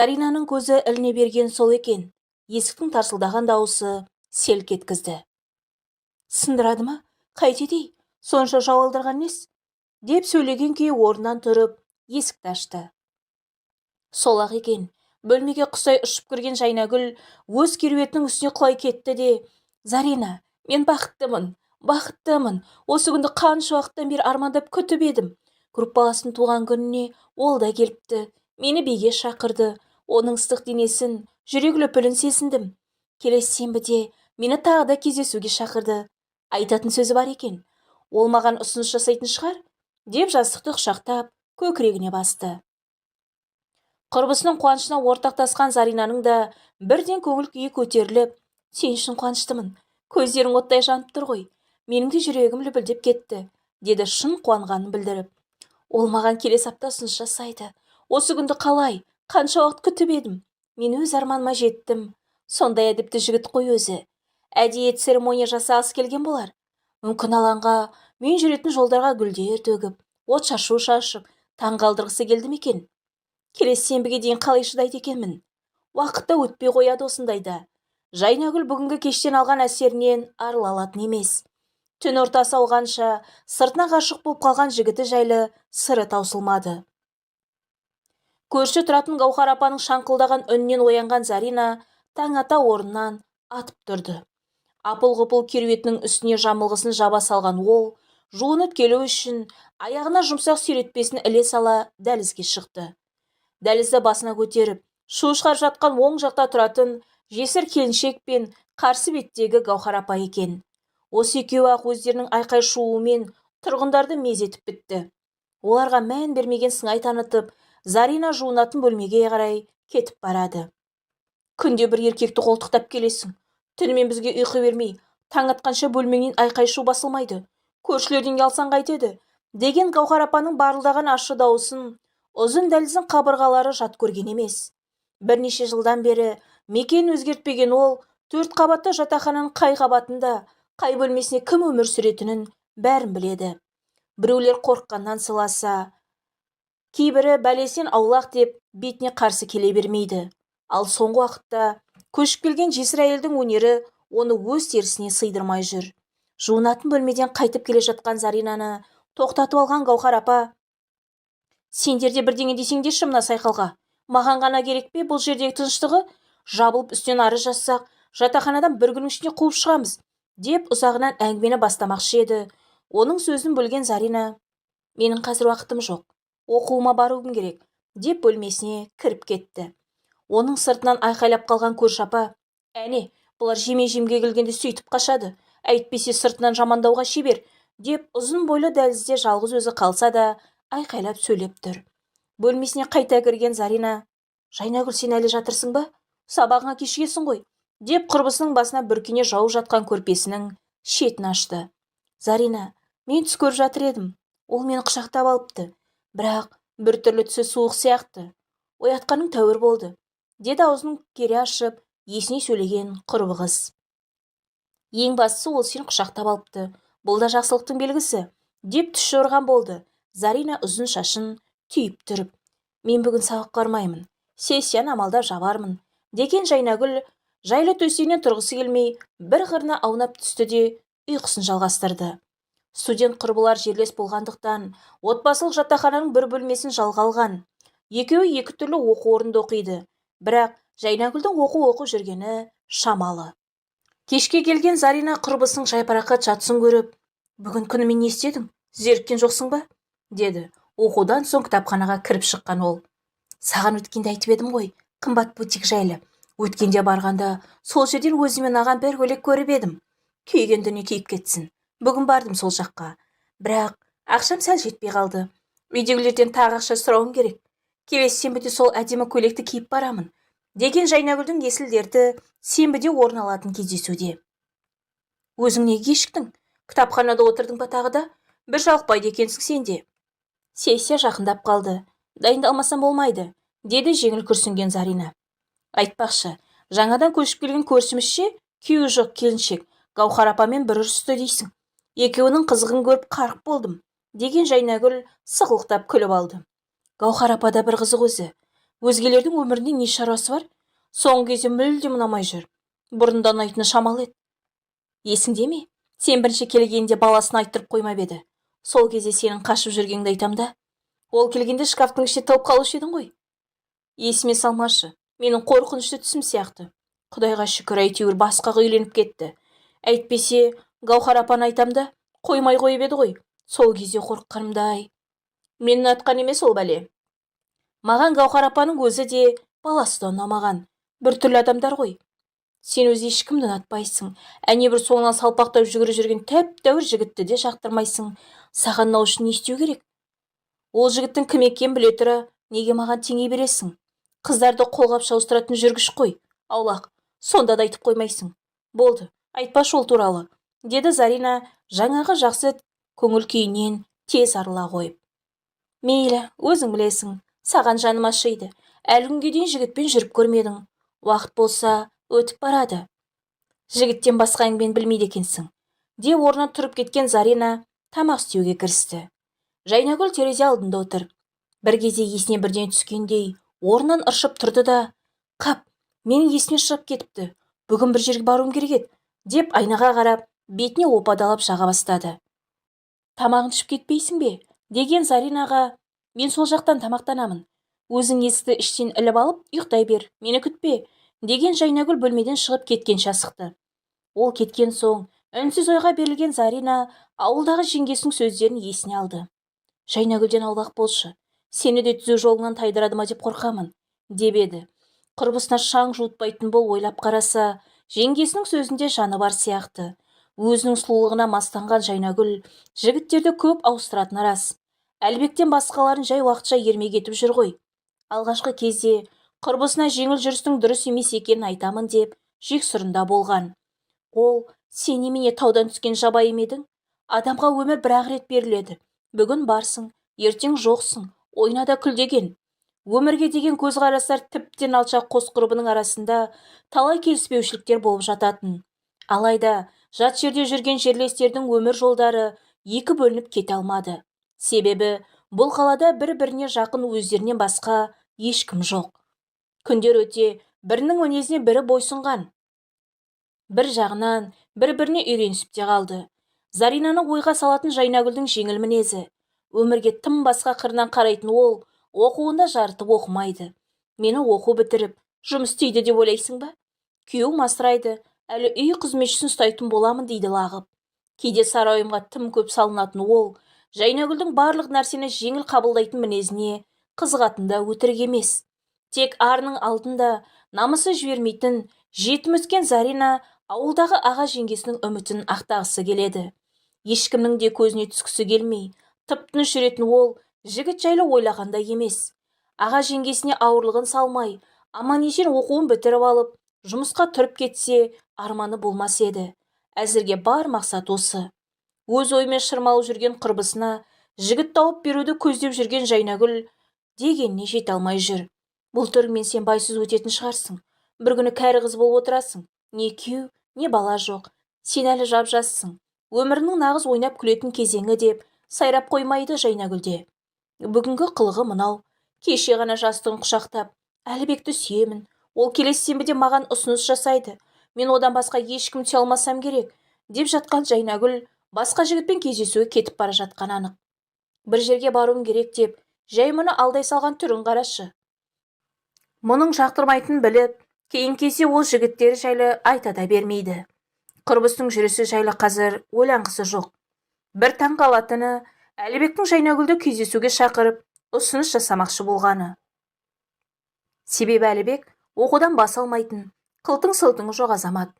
Заринаның көзі іліне берген сол екен. Есіктің тарсылдаған дауысы селк еткізді. Сындырады ма? Қайтеді? Сонша жау алдырған нес? Деп сөйлеген күйі орнынан тұрып, есікті ашты. Сол-ақ екен. Бөлмеге құсай ұшып кірген Жайнагүл өз керуетінің үстіне құлай кетті де, Зарина, мен бақыттымын, бақыттымын. Осы күнді қанша уақыттан бері армандап күтіп едім. Группаластың туған күніне ол да келіпті. Мені биге шақырды. Оның ыстық денесін, жүрек лүпілін сезіндім. Келесі сенбіде мені тағы да кездесуге шақырды. Айтатын сөзі бар екен. Ол маған ұсыныс жасайтын шығар, деп жастықты құшақтап, көкірегіне басты. Құрбысының қуанышына ортақтасқан Заринаның да бірден көңіл күйі көтеріліп, сен үшін қуаныштымын. Көздерің оттай жанып тұр ғой. Менің де жүрегім лүпілдеп кетті, деді шын қуанғанын білдіріп. Ол маған келесі апта ұсыныс жасайды. Осы күнді қалай, қанша уақыт күтіп едім. Мен өз арманыма жеттім. Сондай әдепті жігіт қой өзі. Әдейі церемония жасағысы келген болар. Мүмкін алаңға, мен жүретін жолдарға гүлдер төгіп, от шашу шашып, таң қалдырғысы келді ме екен? Келесі сенбіге дейін қалай шыдайды екенмін? Уақытта өтпей қояды осындайда. Жайнагүл бүгінгі кештен алған әсерінен арыла алатын емес. Түн ортасы ауғанша сыртына ғашық болып қалған жігіті жайлы сыры таусылмады. Көрші тұратын Гаухар апаның шаңқылдаған үнінен оянған Зарина таң ата орнынан атып тұрды. Апыл-ғұпыл керуетінің үстіне жамылғысын жаба салған ол, жуынып келу үшін аяғына жұмсақ сүйретпесін іле сала дәлізге шықты. Дәлізді басына көтеріп, шу шығарып жатқан оң жақта тұратын жесір келіншек пен қарсы беттегі Гаухар апа екен. Осы екеуі-ақ өздерінің айқай шуымен тұрғындарды мезетіп бітті. Оларға мән бермеген сыңай танытып, Зарина жуынатын бөлмеге қарай кетіп барады. Күнде бір еркекті қолтықтап келесің. Түнімен бізге ұйқы бермей, таң атқанша бөлмеңнен айқай шу басылмайды. Көршілерден ұялсаң қайтеді, деген Гаухар апаның барылдаған ащы дауысын ұзын дәліздің қабырғалары жат көрген емес. Бірнеше жылдан бері мекен өзгертпеген ол, 4 қабатты жатақхананың қай қабатында, қай бөлмесіне кім өмір сүретінін бәрін біледі. Біреулер қорыққаннан сыласа, кейбірі бәлесінен аулақ деп бетіне қарсы келе бермейді. Ал соңғы уақытта көшіп келген жесір әйелдің өнері оны өз терісіне сыйдырмай жүр. Жуынатын бөлмеден қайтып келе жатқан Заринаны тоқтатып алған Гаухар апа: сендерде бірдеңе десеңдерші мына сайқалға. Маған ғана керек пе бұл жердегі тыныштығы? Жабылып үстінен арыз жазсақ, жатақханадан бір күннің ішінде қуып шығамыз, деп ұзағынан әңгімені бастамақшы еді. Оның сөзін бөлген Зарина: менің қазір уақытым жоқ, оқуыма баруым керек, деп бөлмесіне кіріп кетті. Оның сыртынан айқайлап қалған көрші апа: әне, бұлар жеме-жемге келгенде сөйтіп қашады, әйтпесе сыртынан жамандауға шебер, деп ұзын бойлы дәлізде жалғыз өзі қалса да айқайлап сөйлеп тұр. Бөлмесіне қайта кірген Зарина: Жайнагүл, сен әлі жатырсың ба? Сабағыңа кешігесің ғой, деп құрбысының басына бүркене жауып жатқан көрпесінің шетін ашты. Зарина: мен түс көріп жатыр едім. Ол мені құшақтап алыпты, бірақ біртүрлі түсі суық сияқты. Оятқаның тәуір болды, деді аузын кере ашып, есіне сөйлеген құрбы қыз. Ең бастысы ол сені құшақтап алыпты. Бұл да жақсылықтың белгісі, деп түс жорған болды. Зарина ұзын шашын түйіп тұрып: мен бүгін сабаққа бармаймын, сессияны амалдап жабармын, деген Жайнагүл жайлы төсегінен тұрғысы келмей бір қырына аунап түсті де ұйқысын жалғастырды. Студент құрбылар жерлес болғандықтан отбасылық жатақхананың бір бөлмесін жалға алған. Екеуі екі түрлі оқу орнында оқиды, бірақ Жайнагүлдің оқу жүргені шамалы. Кешке келген Зарина құрбысының жайпарақат жатысын көріп: бүгін күнімен не істедің? Зеріккен жоқсың ба? деді. Оқудан соң кітапханаға кіріп шыққан ол. Саған өткенде айтып едім ғой, қымбат бутик жайлы. Өткенде барғанда сол жерден өзімен аған бір көйлек көріп едім. Күйген дүние киіп кетсін. Бүгін бардым сол жаққа. Бірақ ақшам сәл жетпей қалды. Үйдегілерден тағы ақша сұрауым керек. Келесі сенбіде сол әдемі көйлекті киіп барамын, деген Жайнагүлдің есіл дерті сенбіде орын алатын кездесуде. Өзің неге кешіктің? Кітапханада отырдың ба тағы да? Бір жалықпайды екенсің сенде. Сессия жақындап қалды. Дайындалмасам болмайды, деді жеңіл күрсінген Зарина. Айтпақшы, жаңадан көшіп келген көршімізше күйеуі жоқ келіншек Гаухар апамен бір ұрысты дейсің. Екеуінің қызығын көріп қарық болдым, деген Жайнагүл сықылықтап күліп алды. Гаухар апада бір қызық өзі. Өзгелердің өмірінде не шаруасы бар? Соңғы кезде мүлдем ұнамай жүр. Бұрында ұнайтыны шамалы еді. Есіңде ме? Сен бірінші келгенде баласын айттырып қоймап еді. Сол кезде сенің қашып жүргеніңді айтам да. Ол келгенде шкафтың ішіне тығылып қалушы едің ғой. Есіме салмашы. Менің қорқынышты түсім сияқты. Құдайға шүкір, әйтеуір басқаға үйленіп кетті. Әйтпесе, Гаухар апаны айтам да, қоймай қойып еді ғой. Сол кезде қорыққанымдай. Мені ұнатқан емес ол бәле. Маған Гаухар апаның өзі де, баласы да ұнамаған. Біртүрлі адамдар ғой. Сен өзі ешкімді ұнатпайсың. Әне бір соңынан салпақтап жүгіріп жүрген тәп-тәуір жігітті де жақтырмайсың. Саған мынау үшін не істеу керек? Ол жігіттің кім екенін біле тұра, неге маған теңей бересің? Қыздарды қолғап шауыстыратын жүргіш қой, аулақ. Сонда да айтып қоймайсың. Болды, айтпашы ол туралы, деді Зарина жаңағы жақсы көңіл күйінен тез арыла қойып. Мейлі, өзің білесің, саған жаным ашиды. Әлі күнге дейін жігітпен жүріп көрмедің. Уақыт болса, өтіп барады. Жігіттен басқа әңгімені білмейді екенсің. Де орнынан тұрып кеткен Зарина тамақ істеуге кірісті. Жайнагүл терезе алдында отыр. Бір кезде есіне бірден түскендей, орнынан ыршып тұрды да, қап, менің есіме шығып кетіпті. Бүгін бір жерге баруым керек еді, деп айнаға қарап, бетіне опадалап жаға бастады. Тамағын ішіп кетпейсің бе? Деген Заринаға, мен сол жақтан тамақтанамын. Өзің есікті іштен іліп алып, ұйықтай бер, мені күтпе, деген Жайнагүл бөлмеден шығып кеткенше асықты. Ол кеткен соң, үнсіз ойға берілген Зарина ауылдағы жеңгесінің сөздерін есіне алды. Жайнагүлден аулақ болшы, сені де түзу жолыңнан тайдырады ма деп қорқамын, деп еді. Құрбысына шаң жуытпайтын бол ойлап қараса, жеңгесінің сөзінде жаны бар сияқты. Өзінің сұлулығына мастанған Жайнагүл жігіттерді көп ауыстыратыны рас. Әлбектен басқаларын жай уақытша ермек етіп жүр ғой. Алғашқы кезде құрбысына жеңіл жүрістің дұрыс емес екенін айтамын деп жексұрында болған. Ол, сен немене таудан түскен жабайы ма едің? Адамға өмір бір-ақ рет беріледі. Бүгін барсың, ертең жоқсың, ойнада күл деген. Өмірге деген көзқарастар тіптен алшақ қос құрбының арасында талай келіспеушіліктер болып жататын. Алайда жат жерде жүрген жерлестердің өмір жолдары екі бөлініп кете алмады. Себебі бұл қалада бір-біріне жақын өздерінен басқа ешкім жоқ. Күндер өте бірінің мінезіне бірі бойсұнған. Бір жағынан бір-біріне үйренісіп те қалды. Заринаны ойға салатын Жайнагүлдің жеңіл мінезі. Өмірге тым басқа қырынан қарайтын ол, оқуында жарытып оқымайды. Мені оқу бітіріп, жұмыс істейді деп ойлайсың ба? Күйеуім асырайды, әлі үй қызметшісін ұстайтын боламын дейді лағып. Кейде сарайымға тым көп салынатын ол, Жайнагүлдің барлық нәрсені жеңіл қабылдайтын мінезіне қызығатында өтірік емес. Тек арының алдында намысы жібермейтін, жетім өскен Зарина ауылдағы аға жеңгесінің үмітін ақтағысы келеді. Ешкімнің де көзіне түскісі келмей, тып-тыныш жүретін ол жігіт жайлы ойлағандай емес. Аға жеңгесіне ауырлығын салмай, аман-есен оқуын бітіріп алып, жұмысқа тұрып кетсе, арманы болмас еді. Әзірге бар мақсат осы. Өз оймен шырмалып жүрген құрбысына жігіт тауып беруді көздеп жүрген Жайнагүл дегеніне жете алмай жүр. Бұл түріңмен сен байсыз өтетін шығарсың. Бір күні кәрі қыз болып отырасың. Не күйеу, не бала жоқ. Сен әлі жап-жассың. Өмірінің нағыз ойнап күлетін кезеңі деп сайрап қоймайды Жайнагүлде. Бүгінгі қылығы мынау. Кеше ғана жастығын құшақтап, Әлібекті сүйемін. Ол келесі сенбіде маған ұсыныс жасайды. Мен одан басқа ешкім түсе алмасам керек, деп жатқан Жайнагүл басқа жігітпен кездесуге кетіп бара жатқан анық. Бір жерге баруым керек деп, жай мұны алдай салған түрін қарашы. Мұның жақтырмайтын біліп, кейін кезде ол жігіттері жайлы айта да бермейді. Құрбысының жүрісі жайлы қазір ойланғысы жоқ. Бір таң қалатыны Әлібектің Жайнагүлді кездесуге шақырып, ұсыныс жасамақшы болғаны. Себебі Әлібек оқудан бас алмайтын, қылтың-сылтыңы жоқ азамат.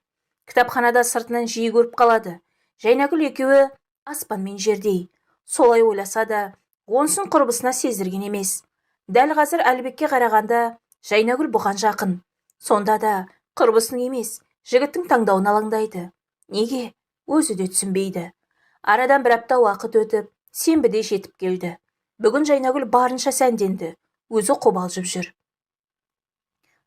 Кітапханада сыртынан жиі көріп қалады. Жайнагүл екеуі аспан мен жердей. Солай ойласа да, онысын құрбысына сездірген емес. Дәл қазір Әлібекке қарағанда Жайнагүл бұған жақын. Сонда да құрбысының емес, жігіттің таңдауын алаңдайды. Неге? Өзі де түсінбейді. Арадан бір апта уақыт өтіп, сенбіде жетіп келді. Бүгін Жайнагүл барынша сәнденді. Өзі қобалжып жүр.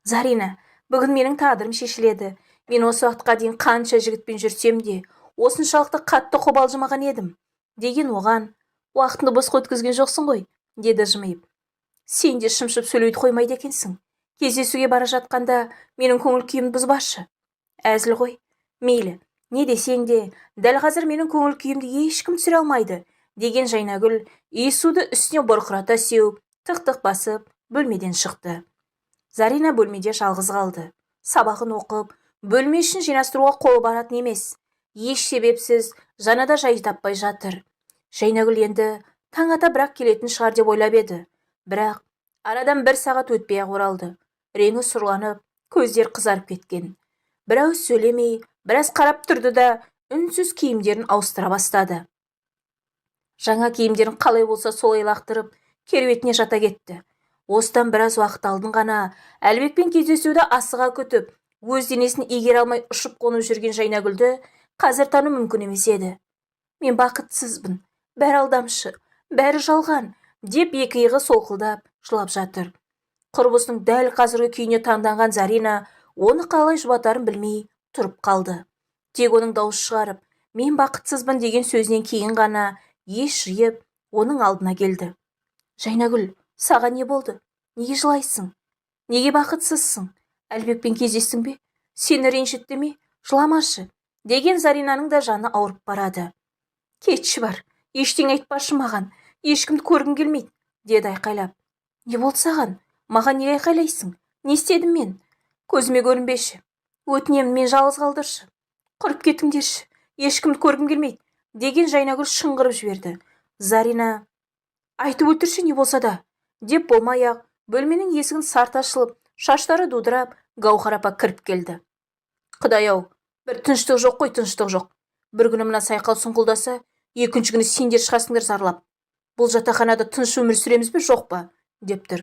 Зарина, бүгін менің тағдырым шешіледі. Мен осы уақытқа дейін қанша жігітпен жүрсем де, осыншалықты қатты қобалжымаған едім. Деген оған, уақытыңды босқа өткізген жоқсың ғой, деді жымиып. Сен де шымшып сөйлейді қоймайды екенсің. Кездесуге бара жатқанда менің көңіл күйімді бұзбашы. Әзіл ғой. Мейлі, не десең де, дәл қазір менің көңіл күйімді ешкім түсіре алмайды, деген Жайнагүл иіссуды үстіне бұрқырата сеуіп, тық-тық басып, бөлмеден шықты. Зарина бөлмеде жалғыз қалды. Сабағын оқып, бөлме үшін жинастыруға қолы баратын емес. Еш себепсіз жанада жай таппай жатыр. Жайнагүл енді таң ата бірақ келетін шығар деп ойлап еді. Бірақ арадан 1 сағат өтпей-ақ оралды. Реңі сұрланып, көздер қызарып кеткен. Бірауыз сөйлемей, біраз қарап тұрды да үнсіз киімдерін ауыстыра бастады. Жаңа киімдерін қалай болса солай лақтырып, керуетіне жата кетті. Осыдан біраз уақыт алдын ғана Әлбекпен кездесуді асыға күтіп, өз денесін игере алмай ұшып қонып жүрген Жайнагүлді қазір тану мүмкін емес еді. Мен бақытсызбын, бәрі алдамшы, бәрі жалған, деп екі иығы солқылдап жылап жатыр. Құрбысының дәл қазіргі күйіне таңданған Зарина оны қалай жұбатарын білмей тұрып қалды. Тек оның дауыс шығарып, мен бақытсызбын деген сөзінен кейін ғана ес жиып, оның алдына келді. Жайнагүл, саған не болды? Неге жылайсың? Неге бақытсызсың? Әлбекпен кездестің бе? Сені ренжітті ме? Жыламашы, деген Заринаның да жаны ауырып барады. Кетші бар, ештеңе айтпашы маған, ешкімді көргім келмейді, деді айқайлап. Не болды саған? Маған неге айқайлайсың? Не істедім мен? Көзіме көрінбеші. Өтінемін, мен жалғыз қалдыршы. Құрып кетіңдерші, ешкімді көргім келмейді, деген Жайнагүл шыңғырып жіберді. Зарина, айтып өлтірші не болса да, деп болмай-ақ бөлменің есігін сарт ашылып, шаштары дудырап, Гаухар апа кіріп келді. Құдай-ау, бір тыныштық жоқ қой, тыныштық жоқ. Бір күні мына сайқал сұңқылдаса, екінші күні сендер шығасыңдар зарлап. Бұл жатақханада тыныш өмір сүреміз бе, жоқ па? деп тұр.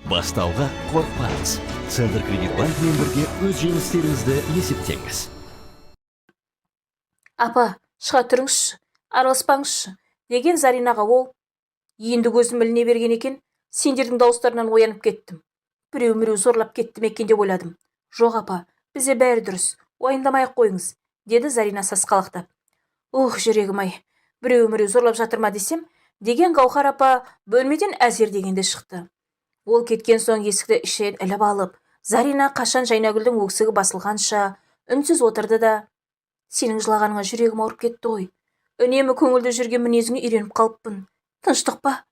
Бастауға қорықпаңыз. Центр Кредитбанкмен бірге өз жеңістеріңізді есептеңіз. Апа, шыға тұрыңызшы, араласпаңызшы, деген Заринаға ол. Енді көзім іліне берген екен, сендердің дауыстарынан оянып кеттім. Біреу зорлап кетті ме екен деп ойладым. Жоқ апа, бізде бәрі дұрыс, уайымдамай-ақ қойыңыз, деді Зарина сасқалақтап. Жүрегім-ай, біреу зорлап жатыр ма десем, деген Гаухар апа бөлмеден әзер дегенде шықты. Ол кеткен соң есікті ішен іліп алып, Зарина қашан Жайнагүлдің өксігі басылғанша үнсіз отырды да, сенің жылағаныңа жүрегім ауырып кетті ғой. Үнемі көңілді жүрген мінезіңе үйреніп қалыппын. Тыныштық па?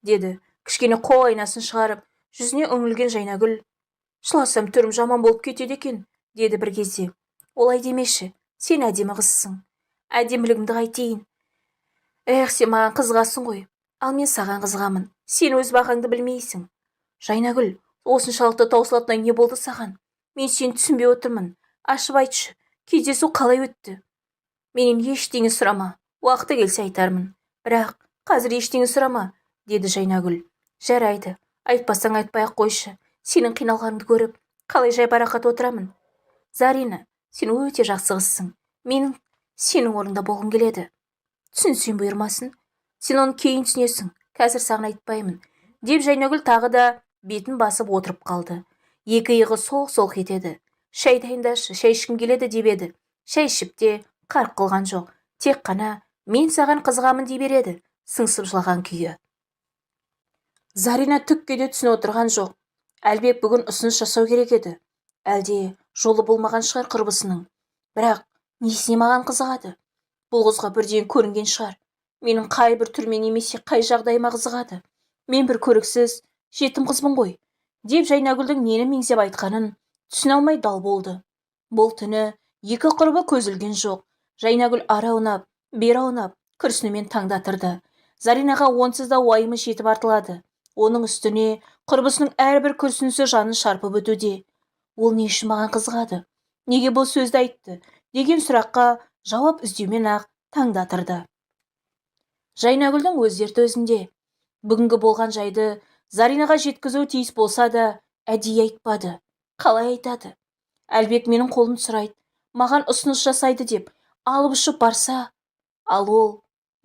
деді. Кішкене қол айнасын шығарып, жүзіне үңілген Жайнагүл. Жыласам түрім жаман болып кетеді екен, деді бір кезде. Олай демеші, сен әдемі қызсың. Әдемілігімді қайтейін. Сен маған қызығасың ғой, ал мен саған қызығамын. Сен өз бағаңды білмейсің. Жайнагүл, осыншалықты таусылатындай не болды саған? Мен сені түсінбей отырмын. Ашып айтшы, кездесу қалай өтті? Менен ештеңе сұрама, уақыты келсе айтармын. Бірақ қазір ештеңе сұрама, деді Жайнагүл. Жарайды, айтпасаң айтпай-ақ қойшы. Сенің қиналғаныңды көріп, қалай жайбарақат отырамын. Зарина, сен өте жақсы қызсың. Менің сенің орнында болғым келеді. Түсінсең бұйырмасын. Сен оны кейін түсінесің, қазір саған айтпаймын, деп Жайнагүл тағы да бетін басып отырып қалды. Екі иығы солқ-солқ етеді. Шай дайындашы, шай ішкім келеді деп еді. Шай ішіп те қарқ қылған жоқ. Тек қана мен саған қызығамын дей береді, сыңсып жылаған күйі. Зарина түкке де түсініп отырған жоқ. Әлбек бүгін ұсыныс жасау керек еді. Әлде жолы болмаған шығар құрбысының. Бірақ несіне маған қызығады? Бұл қызға бірден көрінген шығар. Менің қай бір түрме немесе қай жағдайыма қызығады. Мен бір көріксіз, жетім қызбын ғой, деп Жайнагүлдің нені меңзеп айтқанын түсіне алмай дал болды. Бұл түні екі құрбы көзілген жоқ. Жайнагүл ары аунап, бері аунап, күрсінімен таңдатырды. Заринаға онсыз да уайымы жетіп артылады. Оның үстіне құрбысының әрбір күрсінісі жанын шарпып өтуде. Ол не үшін маған қызығады? Неге бұл сөзді айтты? деген сұраққа жауап іздеумен-ақ таңдатырды. Жайнагүлдің өз дерті өзінде. Бүгінгі болған жайды Заринаға жеткізу тиіс болса да, әдейі айтпады. Қалай айтады? Әлбек менің қолын сұрайды, маған ұсыныс жасайды деп, алып ұшып барса, ал ол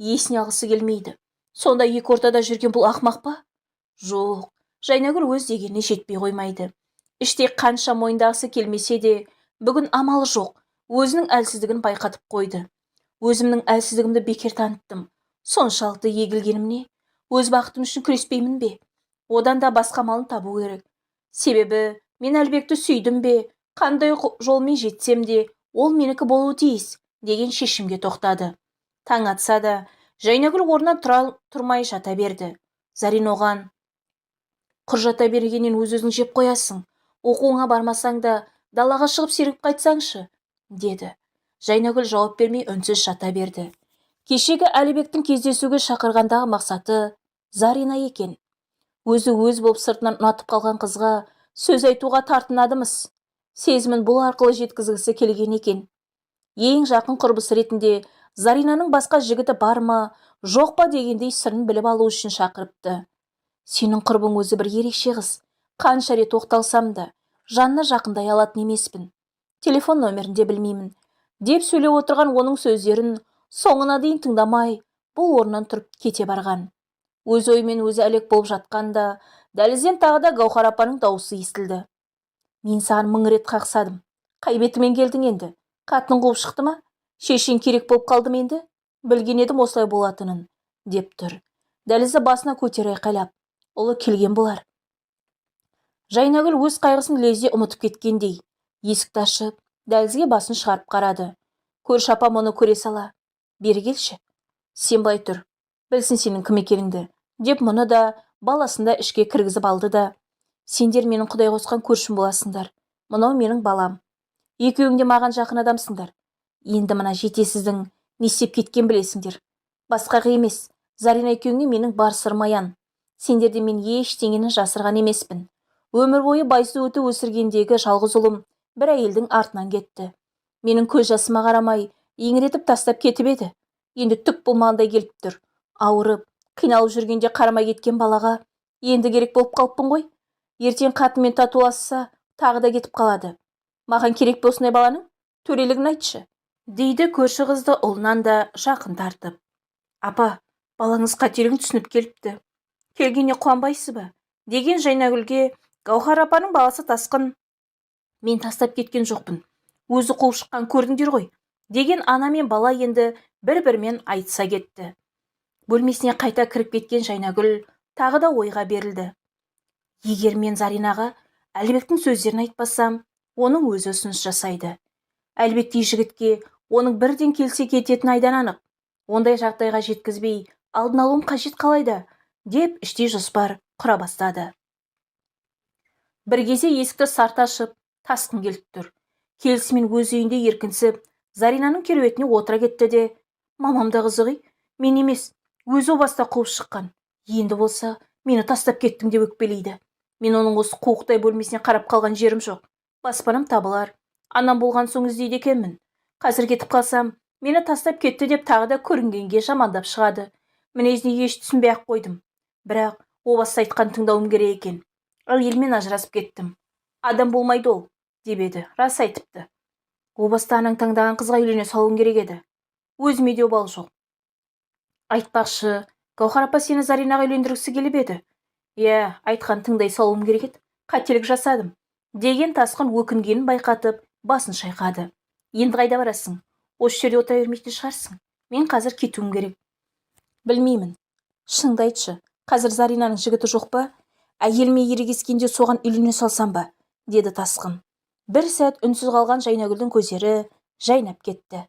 есіне алғысы келмейді. Сонда екі ортада жүрген бұл ақымақ па? Жоқ, Жайнагүл өз дегеніне жетпей қоймайды. Іште қанша мойындағысы келмесе де, бүгін амалы жоқ, өзінің әлсіздігін байқатып қойды. Өзімнің әлсіздігімді бекер таныттым. Соншалықты егілгенім не? өз бақытым үшін күреспеймін бе? Одан да басқа малын табу керек. Себебі мен Әлібекті сүйдім бе, қандай жолмен жетсем де ол менікі болуы тиіс деген шешімге тоқтады. Таң атса да Жайнагүл орнынан тұрмай жата берді. Зарина оған: құр жата бергеннен өз-өзің жеп қоясың. Оқуыңа бармасаң да далаға шығып серігіп қайтсаңшы, деді. Жайнагүл жауап бермей үнсіз жата берді. Кешегі Әлібектің кездесуге шақырғандағы мақсаты Зарина екен. Өзі өз болып сыртынан ұнатып қалған қызға сөз айтуға тартынады-мыс. Сезімін бұл арқылы жеткізгісі келген екен. Ең жақын құрбысы ретінде Заринаның басқа жігіті бар ма, жоқ па дегендей сырын біліп алу үшін шақырыпты. Сенің құрбың өзі бір ерекше қыз. Қанша рет оқталсам да жанына жақындай алатын емеспін. Телефон нөмірін де білмеймін, деп сөйлеп отырған оның сөздерін соңына дейін тыңдамай, бұл орнынан тұрып кете барған. Өз оймен өзі әлек болып жатқанда, дәлізден тағы да Гаухар апаның дауысы естілді. Мен саған 1000 рет қақсадым. Қай бетімен келдің енді? Қатын қуып шықты ма? Шешен керек болып қалдым енді? Білген едім осылай болатынын, деп тұр. Дәлізді басына көтере айқайлап: ұлы келген болар. Жайнагүл өз қайғысын лезде ұмытып кеткендей, есікті ашып, дәлізге басын шығарып қарады. Көрші апам оны көре сала: бері келші, сен былай тұр, білсін сенің кім екеніңді, деп мұны да баласын да ішке кіргізіп алды да: сендер менің құдай қосқан көршім боласыңдар, мынау менің балам, екеуің де маған жақын адамсыңдар. Енді мына жетесіздің не істеп кеткен білесіңдер. Басқаға емес, Зарина екеуіңе менің бар сырым аян. Сендерде мен ештеңені жасырған емеспін. Өмір бойы байсу өті өсіргендегі жалғыз ұлым бір әйелдің артынан кетті. Менің көз жасыма қарамай еңіретіп тастап кетіп еді. Енді түк болмағандай келіп тұр. Ауырып, қиналып жүргенде қарамай кеткен балаға енді керек болып қалыппын ғой. Ертең қатынмен татуласса тағы да кетіп қалады. Маған керек пе осындай баланың? Төрелігін айтшы, дейді көрші қызды ұлынан да жақын тартып. Апа, балаңыз қателігін түсініп келіпті. Келгеніне қуанбайсыз ба? Деген Жайнагүлге Гаухар апаның баласы Тасқын: мен тастап кеткен жоқпын, өзі қуып шыққан, көрдіңдер ғой, деген ана мен бала енді бір-бірімен айтыса кетті. Бөлмесіне қайта кіріп кеткен Жайнагүл тағы да ойға берілді. Егер мен Заринаға Әлібектің сөздерін айтпасам, оның өзі ұсыныс жасайды. Әлбетте жігітке оның бірден келсе кететін айдан анық. Ондай жағдайға жеткізбей алдын алуым қажет қалайда, деп іштей жоспар құра бастады. Бір кезде есікті сарт ашып, Тасқын келіп тұр. Келісімен өз үйінде еркінсіп, Заринаның керуетіне отыра кетті де: мамамда қызығы, мен емес, өзі баста қуып шыққан. Енді болса, мені тастап кеттің деп өкпелейді. Мен оның осы қуықтай бөлмесіне қарап қалған жерім жоқ. Баспанам табылар. Анам болған соң іздейді екенмін. Қазір кетіп қалсам, мені тастап кетті деп тағы да көрінгенге жамандап шығады. Мінезіне еш түсінбей-ақ қойдым. Бірақ о баста айтқан тыңдауым керек екен. Ал елмен ажырасып кеттім. Адам болмайды ол, деп еді. Рас айтыпты. О баста анаң таңдаған қызға үйлене салуың керек еді. Өзіме де обал жоқ. Айтпақшы, Гаухар апа сені Заринаға үйлендіргісі келіп еді. Иә, айтқан тыңдай салуым керек еді. Қателік жасадым, деген Тасқын өкінгенін байқатып, басын шайқады. Енді қайда барасың? Осы жерде отыра бермейтін шығарсың. Мен қазір кетуім керек. Білмеймін. Шыныңды айтшы, қазір Заринаның жігіті жоқ па? Әйеліме ерегескенде соған үйлене салсам ба? Деді Тасқын. Бір сәт үнсіз қалған Жайнагүлдің көздері жайнап кетті.